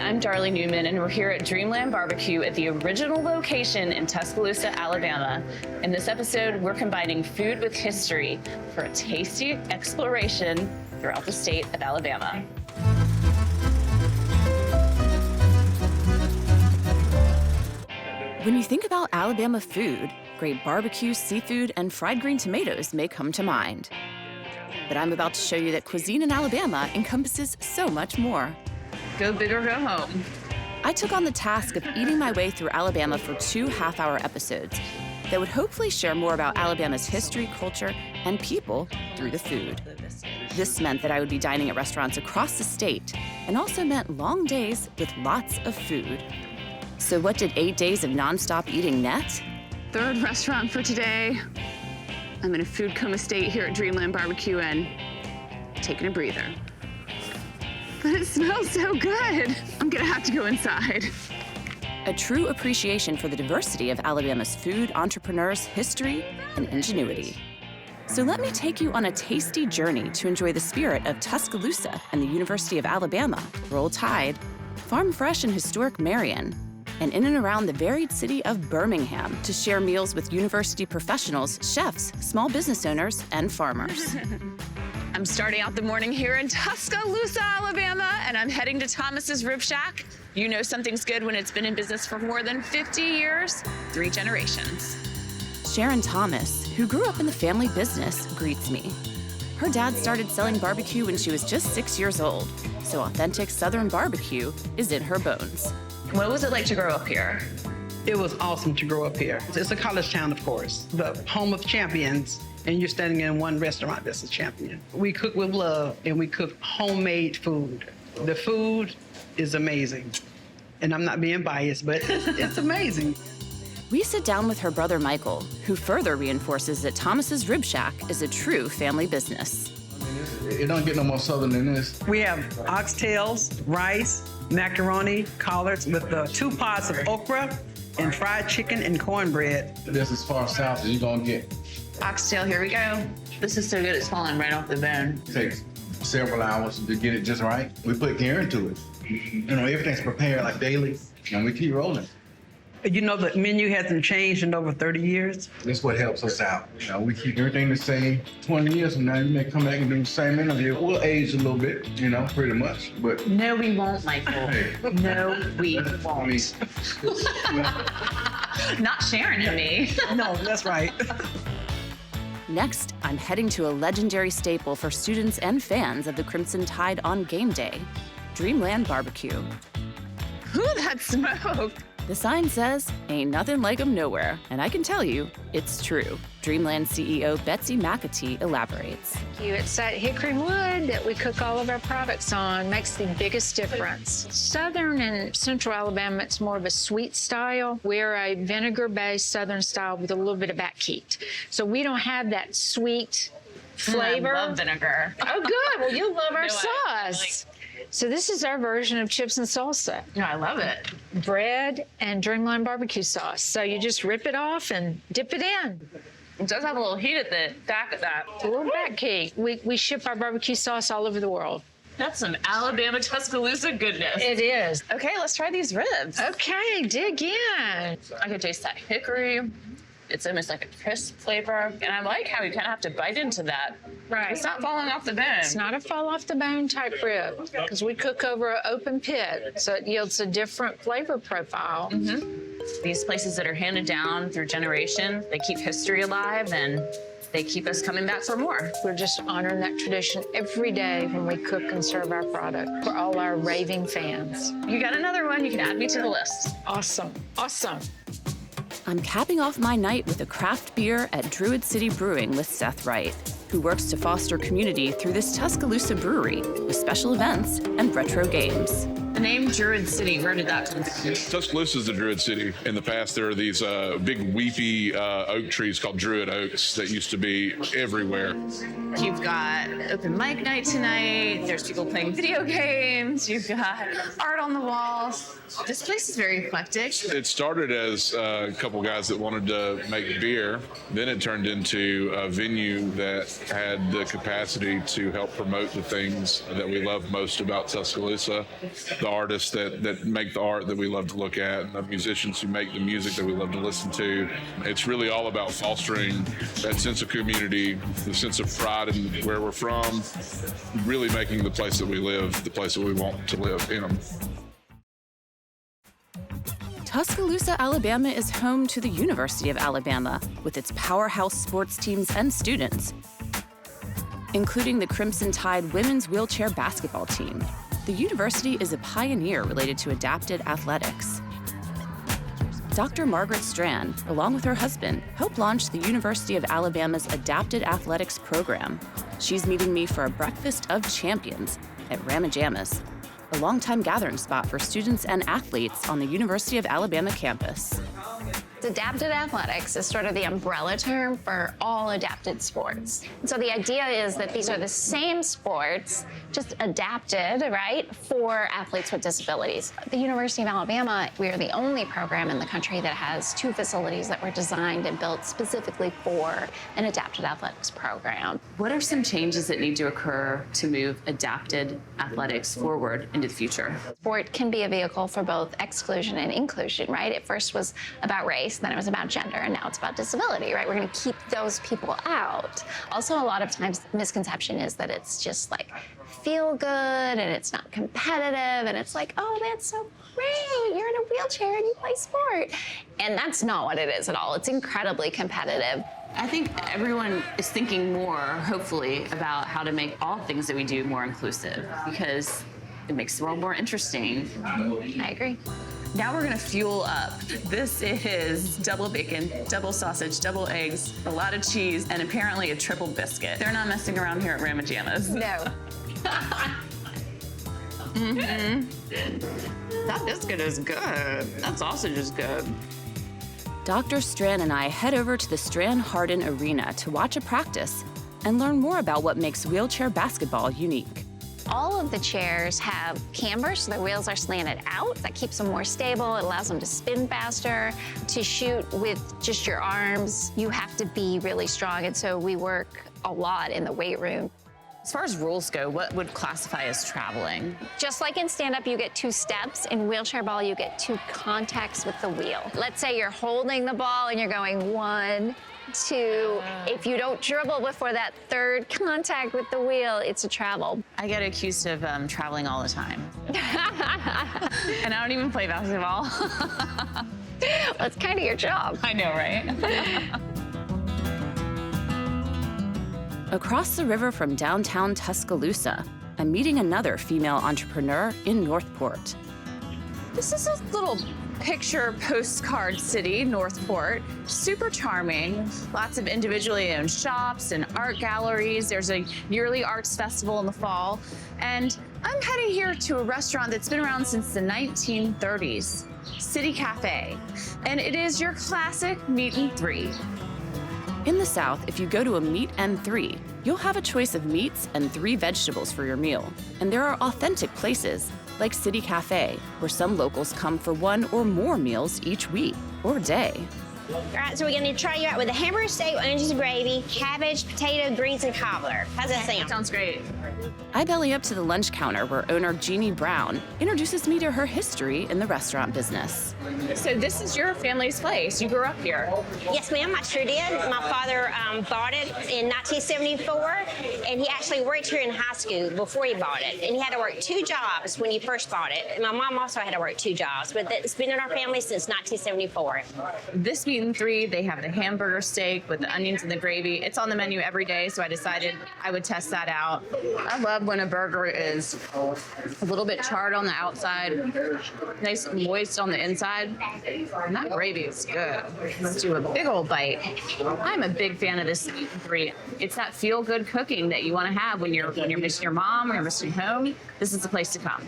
I'm Darley Newman, and we're here at Dreamland Barbecue at the original location in Tuscaloosa, Alabama. In this episode, we're combining food with history for a tasty exploration throughout the state of Alabama. When you think about Alabama food, great barbecue, seafood, and fried green tomatoes may come to mind. But I'm about to show you that cuisine in Alabama encompasses so much more. Go big or go home. I took on the task of eating my way through Alabama for 2 half-hour episodes that would hopefully share more about Alabama's history, culture, and people through the food. This meant that I would be dining at restaurants across the state, and also meant long days with lots of food. So what did 8 days of nonstop eating net? Third restaurant for today. I'm in a food coma state here at Dreamland Barbecue and taking a breather. But it smells so good. I'm gonna have to go inside. A true appreciation for the diversity of Alabama's food, entrepreneurs, history, and ingenuity. So let me take you on a tasty journey to enjoy the spirit of Tuscaloosa and the University of Alabama, Roll Tide, Farm Fresh and historic Marion, and in and around the varied city of Birmingham to share meals with university professionals, chefs, small business owners, and farmers. I'm starting out the morning here in Tuscaloosa, Alabama, and I'm heading to Thomas's Rib Shack. You know something's good when it's been in business for more than 50 years, 3 generations. Sharon Thomas, who grew up in the family business, greets me. Her dad started selling barbecue when she was just 6 years old, so authentic Southern barbecue is in her bones. What was it like to grow up here? It was awesome to grow up here. It's a college town, of course, the home of champions, and you're standing in one restaurant that's a champion. We cook with love, and we cook homemade food. The food is amazing. And I'm not being biased, but it's amazing. We sit down with her brother Michael, who further reinforces that Thomas's Rib Shack is a true family business. It don't get no more southern than this. We have oxtails, rice, macaroni, collards with the 2 pots of okra and fried chicken and cornbread. This is as far south as you're gonna get. Oxtail, here we go. This is so good, it's falling right off the bone. It takes several hours to get it just right. We put care into it. You know, everything's prepared like daily, and we keep rolling. You know, the menu hasn't changed in over 30 years. That's what helps us out. You know, we keep everything the same. 20 years from now, you may come back and do the same interview. We'll age a little bit, you know, pretty much, but. No, we won't, Michael. Hey. No, we won't. Not Sharon and me. No, that's right. Next, I'm heading to a legendary staple for students and fans of the Crimson Tide on game day, Dreamland Barbecue. Ooh, that smoke. The sign says, ain't nothing like 'em nowhere, and I can tell you, it's true. Dreamland CEO Betsy McAtee elaborates. It's that hickory wood that we cook all of our products on, makes the biggest difference. Southern and Central Alabama, it's more of a sweet style. We're a vinegar-based Southern style with a little bit of back heat. So we don't have that sweet flavor. I love vinegar. Oh, good. Well, you'll love our No, sauce. So this is our version of chips and salsa. No, I love it. Bread and Dreamland barbecue sauce. So you just rip it off and dip it in. It does have a little heat at the back of that. A little back heat. We ship our barbecue sauce all over the world. That's some Alabama Tuscaloosa goodness. It is. Okay, let's try these ribs. Okay, dig in. I could taste that hickory. It's almost like a crisp flavor. And I like how you kind of have to bite into that. Right. It's not falling off the bone. It's not a fall off the bone type rib because we cook over an open pit, so it yields a different flavor profile. These places that are handed down through generations, they keep history alive and they keep us coming back for more. We're just honoring that tradition every day when we cook and serve our product for all our raving fans. You got another one, you can add me to the list. Awesome, awesome. I'm capping off my night with a craft beer at Druid City Brewing with Seth Wright, who works to foster community through this Tuscaloosa brewery with special events and retro games. The name Druid City, where did that come from? Tuscaloosa is the Druid City. In the past, there are these big weepy oak trees called Druid oaks that used to be everywhere. You've got open mic night tonight. There's people playing video games. You've got art on the walls. This place is very eclectic. It started as a couple guys that wanted to make beer. Then it turned into a venue that had the capacity to help promote the things that we love most about Tuscaloosa. The the artists that make the art that we love to look at, and the musicians who make the music that we love to listen to. It's really all about fostering that sense of community, the sense of pride in where we're from, really making the place that we live the place that we want to live in them. Tuscaloosa, Alabama is home to the University of Alabama with its powerhouse sports teams and students, including the Crimson Tide women's wheelchair basketball team. The university is a pioneer related to adapted athletics. Dr. Margaret Strand, along with her husband, helped launch the University of Alabama's Adapted Athletics program. She's meeting me for a breakfast of champions at Ramajamas, a longtime gathering spot for students and athletes on the University of Alabama campus. Adapted athletics is sort of the umbrella term for all adapted sports. And so the idea is that these are the same sports, just adapted, right, for athletes with disabilities. At the University of Alabama, we are the only program in the country that has 2 facilities that were designed and built specifically for an adapted athletics program. What are some changes that need to occur to move adapted athletics forward into the future? Sport can be a vehicle for both exclusion and inclusion, right? It first was about race, then it was about gender, and now it's about disability, right? We're going to keep those people out. Also, a lot of times the misconception is that it's just like feel good and it's not competitive, and it's like, oh, that's so great, you're in a wheelchair and you play sport. And that's not what it is at all. It's incredibly competitive. I think everyone is thinking more, hopefully, about how to make all things that we do more inclusive, because it makes the world more interesting. I agree. Now we're gonna fuel up. This is double bacon, double sausage, double eggs, a lot of cheese, and apparently a triple biscuit. They're not messing around here at Ramajamas. No. That biscuit is good. That sausage is good. Dr. Strand and I head over to the Strand Harden Arena to watch a practice and learn more about what makes wheelchair basketball unique. All of the chairs have camber, so the wheels are slanted out. That keeps them more stable. It allows them to spin faster. To shoot with just your arms, you have to be really strong, and so we work a lot in the weight room. As far as rules go, what would classify as traveling? Just like in stand-up, you get 2 steps. In wheelchair ball, you get 2 contacts with the wheel. Let's say you're holding the ball and you're going 1, 2. If you don't dribble before that 3rd contact with the wheel, it's a travel. I get accused of traveling all the time. And I don't even play basketball. That's kind of your job. I know, right? Across the river from downtown Tuscaloosa, I'm meeting another female entrepreneur in Northport. This is a little picture postcard city, Northport. Super charming. Lots of individually owned shops and art galleries. There's a yearly arts festival in the fall. And I'm heading here to a restaurant that's been around since the 1930s, City Cafe. And it is your classic meat and 3. In the South, if you go to a meat and 3, you'll have a choice of meats and 3 vegetables for your meal. And there are authentic places, like City Cafe, where some locals come for 1 or more meals each week or day. All right, so we're gonna try you out with a hamburger steak, onions and gravy, cabbage, potato, greens, and cobbler. How's that sound? Sounds great. I belly up to the lunch counter where owner Jeannie Brown introduces me to her history in the restaurant business. So this is your family's place. You grew up here. Yes, ma'am, I sure did. My father bought it in 1974, and he actually worked here in high school before he bought it. And he had to work 2 jobs when he first bought it. And my mom also had to work 2 jobs, but it's been in our family since 1974. This meat and 3, they have the hamburger steak with the onions and the gravy. It's on the menu every day, so I decided I would test that out. I love when a burger is a little bit charred on the outside, nice and moist on the inside, and that gravy is good. Let's do a big old bite. I'm a big fan of this meat and 3. It's that feel-good cooking that you want to have when you're missing your mom or you're missing home. This is the place to come.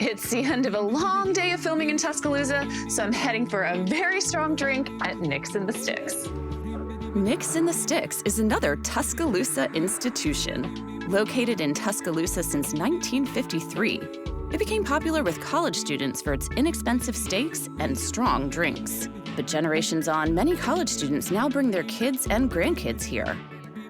It's the end of a long day of filming in Tuscaloosa, so I'm heading for a very strong drink at Nick's in the Sticks. Nick's in the Sticks is another Tuscaloosa institution. Located in Tuscaloosa since 1953, it became popular with college students for its inexpensive steaks and strong drinks. But generations on, many college students now bring their kids and grandkids here.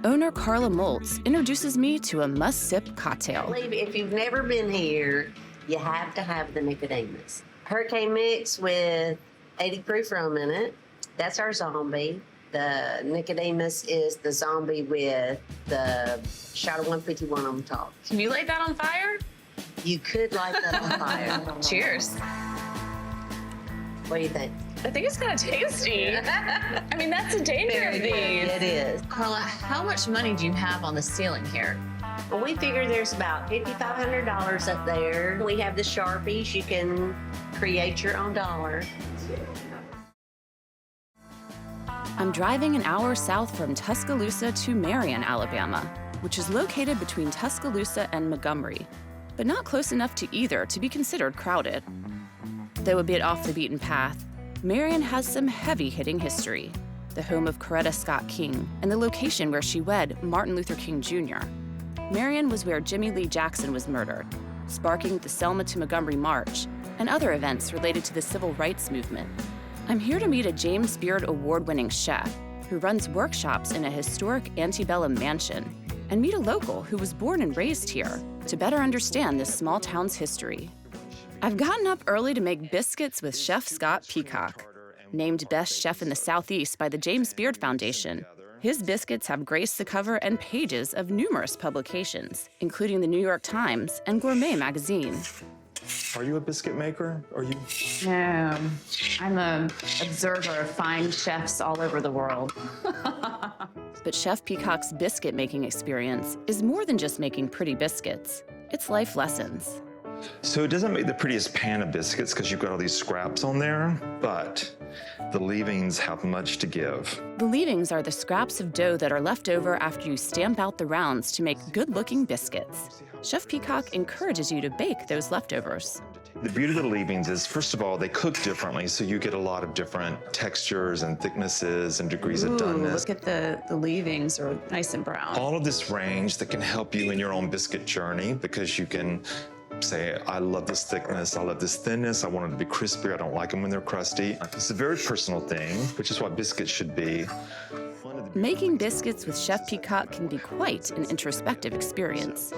owner Carla Moltz introduces me to a must-sip cocktail. If you've never been here, you have to have the Nicodemus. Hurricane mix with 80 proof rum in it. That's our zombie. The Nicodemus is the zombie with the shot of 151 on top. Can you light that on fire? You could light that on fire. Cheers. What do you think? I think it's kind of tasty. I mean, that's the danger of these. It is. Carla, how much money do you have on the ceiling here? Well, we figure there's about $5,500 up there. We have the Sharpies. You can create your own dollar. I'm driving an hour south from Tuscaloosa to Marion, Alabama, which is located between Tuscaloosa and Montgomery, but not close enough to either to be considered crowded. Though a bit off the beaten path, Marion has some heavy-hitting history, the home of Coretta Scott King and the location where she wed Martin Luther King Jr. Marion was where Jimmy Lee Jackson was murdered, sparking the Selma to Montgomery March and other events related to the civil rights movement. I'm here to meet a James Beard award-winning chef who runs workshops in a historic antebellum mansion, and meet a local who was born and raised here to better understand this small town's history. I've gotten up early to make biscuits with Chef Scott Peacock. Named Best Chef in the Southeast by the James Beard Foundation, his biscuits have graced the cover and pages of numerous publications, including the New York Times and Gourmet magazine. Are you a biscuit maker? No, I'm an observer of fine chefs all over the world. But Chef Peacock's biscuit making experience is more than just making pretty biscuits. It's life lessons. So it doesn't make the prettiest pan of biscuits because you've got all these scraps on there, but the leavings have much to give. The leavings are the scraps of dough that are left over after you stamp out the rounds to make good-looking biscuits. Chef Peacock encourages you to bake those leftovers. The beauty of the leavings is, first of all, they cook differently, so you get a lot of different textures and thicknesses and degrees of doneness. Look at the leavings are nice and brown. All of this range that can help you in your own biscuit journey, because you can say, I love this thickness, I love this thinness, I want them to be crispy, I don't like them when they're crusty. It's a very personal thing, which is what biscuits should be. Making biscuits with Chef Peacock can be quite an introspective experience.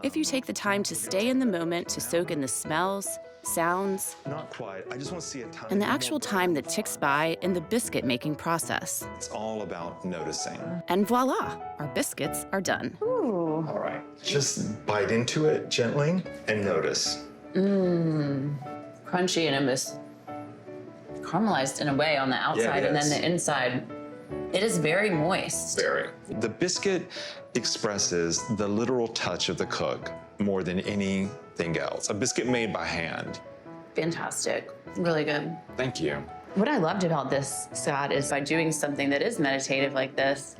If you take the time to stay in the moment to soak in the smells, sounds, Not quite. I just want to see a tiny and the bit actual more. time that ticks by in the biscuit making process. It's all about noticing. And voila, our biscuits are done. All right. Just bite into it gently and notice. Crunchy and almost caramelized in a way on the outside, it and then is. the inside. It is very moist. Very. The biscuit expresses the literal touch of the cook more than anything else. A biscuit made by hand. Fantastic. Really good. Thank you. What I loved about this, Scott, is by doing something that is meditative like this,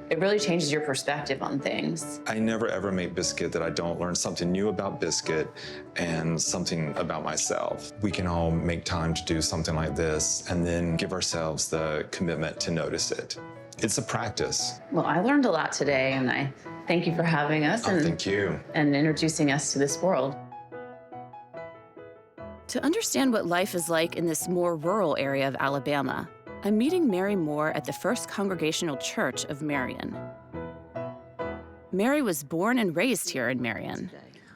it really changes your perspective on things. I never ever make biscuit that I don't learn something new about biscuit and something about myself. We can all make time to do something like this and then give ourselves the commitment to notice it. It's a practice. Well, I learned a lot today, and I thank you for having us Thank you. and introducing us to this world. To understand what life is like in this more rural area of Alabama, I'm meeting Mary Moore at the First Congregational Church of Marion. Mary was born and raised here in Marion.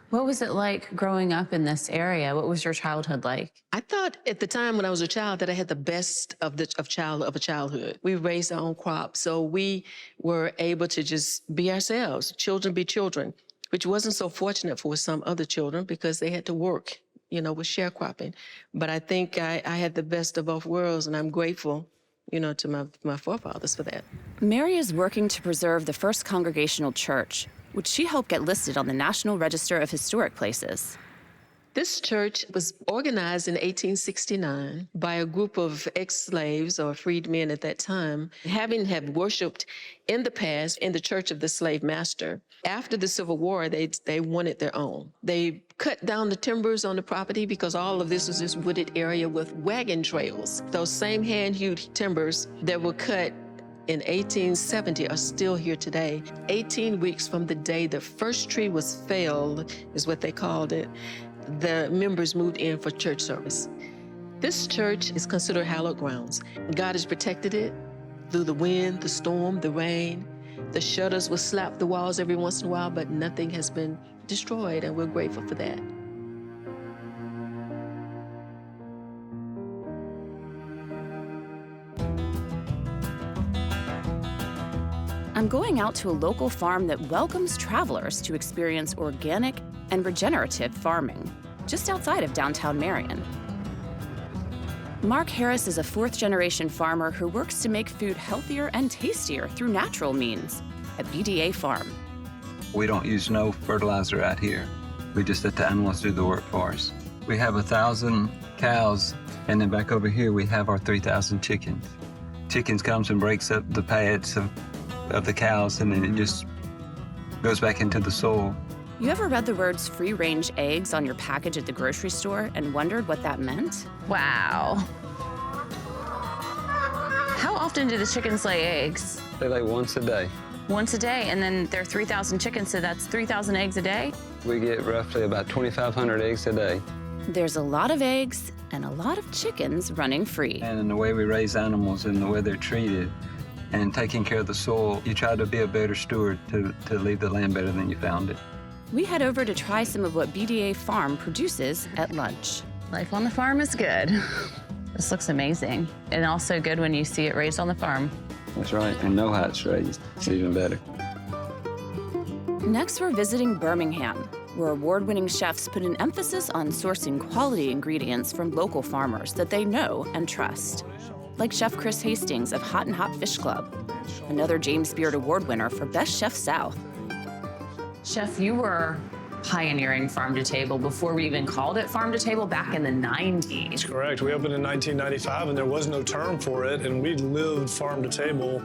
What was it like growing up in this area? What was your childhood like? I thought at the time when I was a child that I had the best of a childhood. We raised our own crops, so we were able to just be ourselves. Children be children, which wasn't so fortunate for some other children because they had to work, with sharecropping. But I think I had the best of both worlds, and I'm grateful, to my forefathers for that. Mary is working to preserve the First Congregational Church, which she helped get listed on the National Register of Historic Places. This church was organized in 1869 by a group of ex-slaves or freedmen at that time, having had worshiped in the past in the church of the slave master. After the Civil War, they wanted their own. They cut down the timbers on the property because all of this was this wooded area with wagon trails. Those same hand-hewed timbers that were cut in 1870 are still here today. 18 weeks from the day the first tree was felled, is what they called it, the members moved in for church service. This church is considered hallowed grounds. God has protected it through the wind, the storm, the rain. The shutters will slap the walls every once in a while, but nothing has been destroyed, and we're grateful for that. I'm going out to a local farm that welcomes travelers to experience organic and regenerative farming, just outside of downtown Marion. Mark Harris is a fourth-generation farmer who works to make food healthier and tastier through natural means at BDA Farm. We don't use no fertilizer out here. We just let the animals do the work for us. We have 1,000 cows, and then back over here we have our 3,000 chickens. Chickens comes and breaks up the pads of the cows, and then it just goes back into the soil. You ever read the words free-range eggs on your package at the grocery store and wondered what that meant? Wow. How often do the chickens lay eggs? They lay once a day. Once a day, and then there are 3,000 chickens, so that's 3,000 eggs a day? We get roughly about 2,500 eggs a day. There's a lot of eggs and a lot of chickens running free. And in the way we raise animals and the way they're treated and taking care of the soil, you try to be a better steward to leave the land better than you found it. We head over to try some of what BDA Farm produces at lunch. Life on the farm is good. This looks amazing. And also good when you see it raised on the farm. That's right, and know how it's raised. It's even better. Next, we're visiting Birmingham, where award-winning chefs put an emphasis on sourcing quality ingredients from local farmers that they know and trust. Like Chef Chris Hastings of Hot and Hot Fish Club, another James Beard Award winner for Best Chef South. Chef, you were pioneering farm to table before we even called it farm to table back in the 90s. That's correct. We opened in 1995 and there was no term for it, and we lived farm to table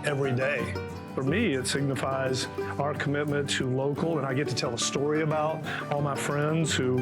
every day. For me, it signifies our commitment to local, and I get to tell a story about all my friends who,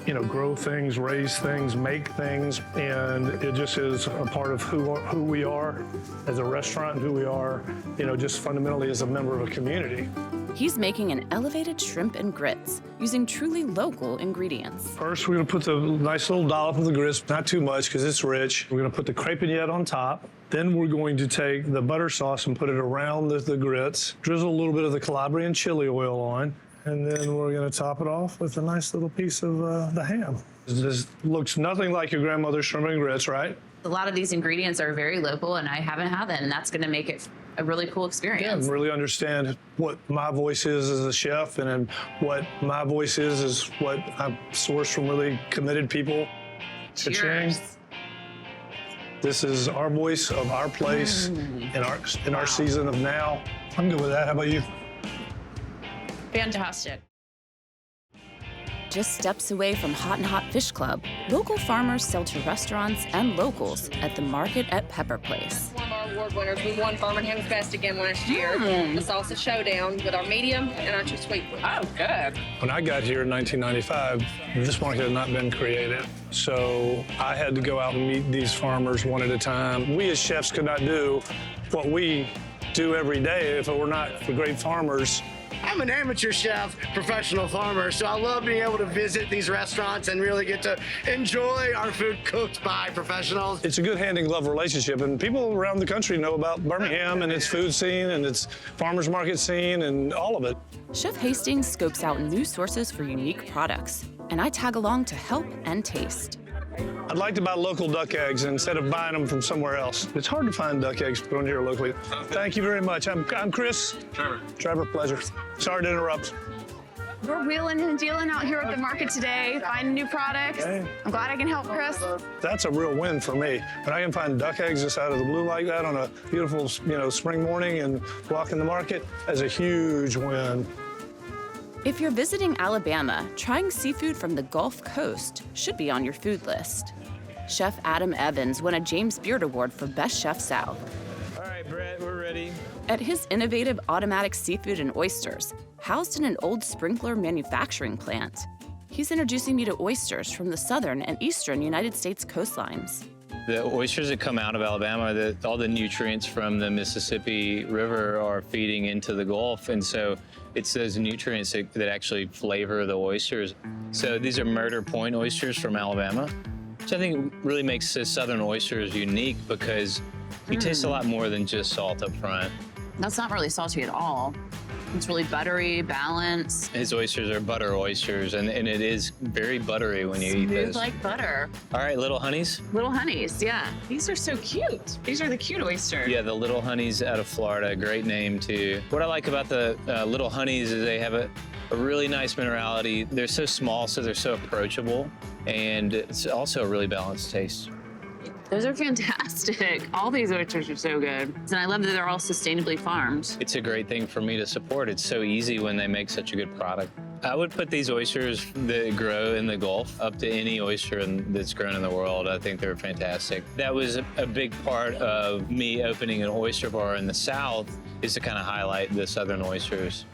you know, grow things, raise things, make things, and it just is a part of who we are as a restaurant and who we are, you know, just fundamentally as a member of a community. He's making an elevated shrimp and grits using truly local ingredients. First, we're gonna put the nice little dollop of the grits, not too much because it's rich. We're gonna put the crepe vignette on top. Then we're going to take the butter sauce and put it around the grits, drizzle a little bit of the Calabrian chili oil on, and then we're gonna top it off with a nice little piece of the ham. This looks nothing like your grandmother's shrimp and grits, right? A lot of these ingredients are very local, and I haven't had them, and that's going to make it a really cool experience. Yeah, really understand what my voice is as a chef, and then what my voice is what I source from really committed people. Cheers. This is our voice of our place in our season of now. I'm good with that. How about you? Fantastic. Just steps away from Hot and Hot Fish Club, local farmers sell to restaurants and locals at the market at Pepper Place. One of our award winners, we won Birmingham's Best again last year. The Salsa Showdown with our medium and our two sweet ones. Oh, good. When I got here in 1995, this market had not been created. So I had to go out and meet these farmers one at a time. We as chefs could not do what we do every day if it were not for great farmers. I'm an amateur chef, professional farmer, so I love being able to visit these restaurants and really get to enjoy our food cooked by professionals. It's a good hand-in-glove relationship, and people around the country know about Birmingham and its food scene and its farmers market scene and all of it. Chef Hastings scopes out new sources for unique products, and I tag along to help and taste. I'd like to buy local duck eggs instead of buying them from somewhere else. It's hard to find duck eggs around here locally. Thank you very much. I'm Chris. Trevor, pleasure. Sorry to interrupt. We're wheeling and dealing out here at the market today, finding new products. Hey. I'm glad I can help, Chris. That's a real win for me. When I can find duck eggs just out of the blue like that on a beautiful, spring morning and walk in the market, that's a huge win. If you're visiting Alabama, trying seafood from the Gulf Coast should be on your food list. Chef Adam Evans won a James Beard Award for Best Chef South. All right, Brett, we're ready. At his innovative automatic seafood and oysters, housed in an old sprinkler manufacturing plant, he's introducing me to oysters from the southern and eastern United States coastlines. The oysters that come out of Alabama, all the nutrients from the Mississippi River are feeding into the Gulf, and so it's those nutrients that actually flavor the oysters. So these are Murder Point oysters from Alabama, which I think really makes the southern oysters unique because you taste a lot more than just salt up front. That's not really salty at all. It's really buttery, balanced. His oysters are butter oysters, and it is very buttery when you eat Smooth this. like butter. All right, little honeys. Little honeys, yeah. These are so cute. These are the cute oysters. Yeah, the little honeys out of Florida, great name too. What I like about the little honeys is they have a really nice minerality. They're so small, so they're so approachable, and it's also a really balanced taste. Those are fantastic. All these oysters are so good. And I love that they're all sustainably farmed. It's a great thing for me to support. It's so easy when they make such a good product. I would put these oysters that grow in the Gulf up to any oyster that's grown in the world. I think they're fantastic. That was a big part of me opening an oyster bar in the South, is to kind of highlight the Southern oysters.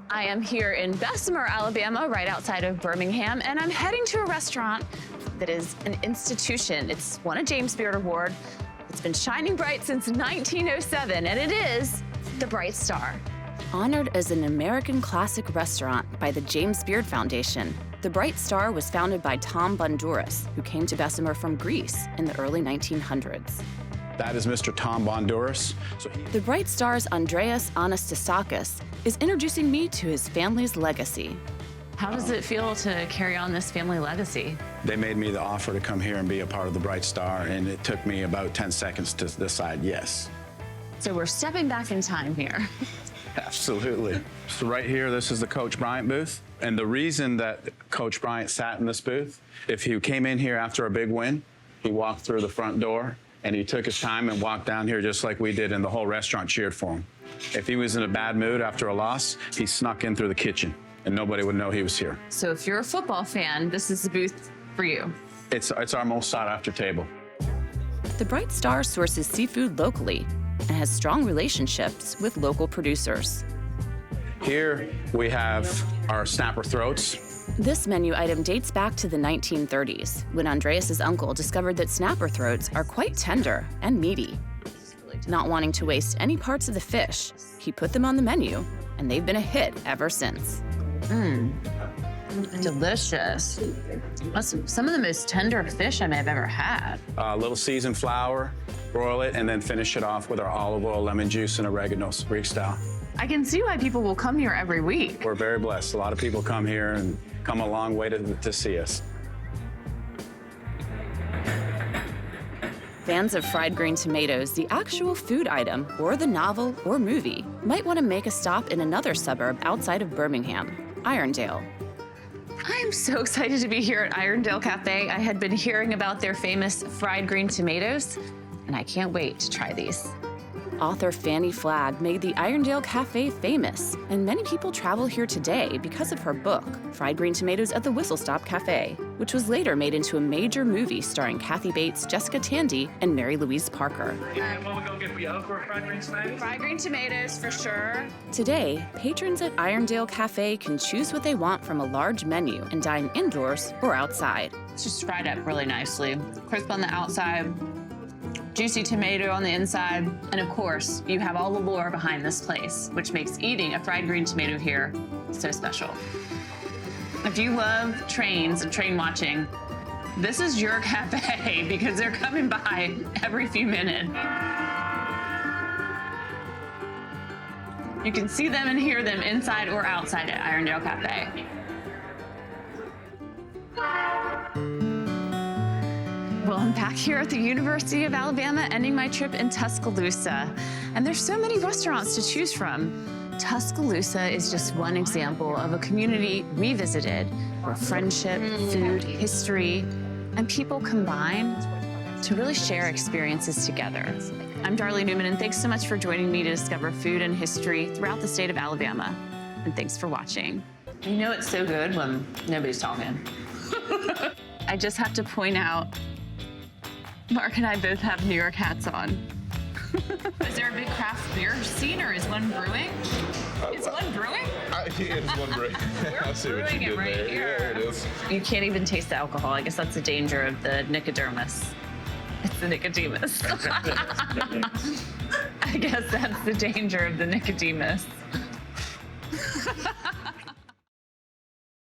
I am here in Bessemer, Alabama, right outside of Birmingham, and I'm heading to a restaurant that is an institution. It's won a James Beard Award. It's been shining bright since 1907, and it is the Bright Star. Honored as an American classic restaurant by the James Beard Foundation, the Bright Star was founded by Tom Bondouras, who came to Bessemer from Greece in the early 1900s. That is Mr. Tom Bondouras. The Bright Star's Andreas Anastasakis is introducing me to his family's legacy. How does it feel to carry on this family legacy? They made me the offer to come here and be a part of the Bright Star, and it took me about 10 seconds to decide yes. So we're stepping back in time here. Absolutely. So right here, this is the Coach Bryant booth. And the reason that Coach Bryant sat in this booth, if he came in here after a big win, he walked through the front door and he took his time and walked down here just like we did, and the whole restaurant cheered for him. If he was in a bad mood after a loss, he snuck in through the kitchen and nobody would know he was here. So if you're a football fan, this is the booth for you. It's our most sought after table. The Bright Star sources seafood locally and has strong relationships with local producers. Here we have our snapper throats. This menu item dates back to the 1930s, when Andreas's uncle discovered that snapper throats are quite tender and meaty. Not wanting to waste any parts of the fish, he put them on the menu, and they've been a hit ever since. Delicious. That's some of the most tender fish I may have ever had. A little seasoned flour, broil it, and then finish it off with our olive oil, lemon juice, and oregano, Greek style. I can see why people will come here every week. We're very blessed. A lot of people come here and come a long way to see us. Fans of fried green tomatoes, the actual food item, or the novel or movie, might want to make a stop in another suburb outside of Birmingham, Irondale. I am so excited to be here at Irondale Cafe. I had been hearing about their famous fried green tomatoes, and I can't wait to try these. Author Fannie Flagg made the Irondale Cafe famous, and many people travel here today because of her book, Fried Green Tomatoes at the Whistle Stop Cafe, which was later made into a major movie starring Kathy Bates, Jessica Tandy, and Mary Louise Parker. What we gonna get for you for fried green tomatoes? Fried green tomatoes, for sure. Today, patrons at Irondale Cafe can choose what they want from a large menu and dine indoors or outside. It's just fried up really nicely. Crisp on the outside, juicy tomato on the inside, and of course, you have all the lore behind this place, which makes eating a fried green tomato here so special. If you love trains and train watching, this is your cafe because they're coming by every few minutes. You can see them and hear them inside or outside at Irondale Cafe. Well, I'm back here at the University of Alabama, ending my trip in Tuscaloosa. And there's so many restaurants to choose from. Tuscaloosa is just one example of a community we visited where friendship, food, history, and people combine to really share experiences together. I'm Darley Newman, and thanks so much for joining me to discover food and history throughout the state of Alabama. And thanks for watching. You know it's so good when nobody's talking. I just have to point out, Mark and I both have New York hats on. Is there a big craft beer scene, or is one brewing? Is one brewing? It's one brewing. I see what you did right there. here. Yeah, it is. You can't even taste the alcohol. I guess that's the danger of the Nicodemus. It's the Nicodemus. I guess that's the danger of the Nicodemus.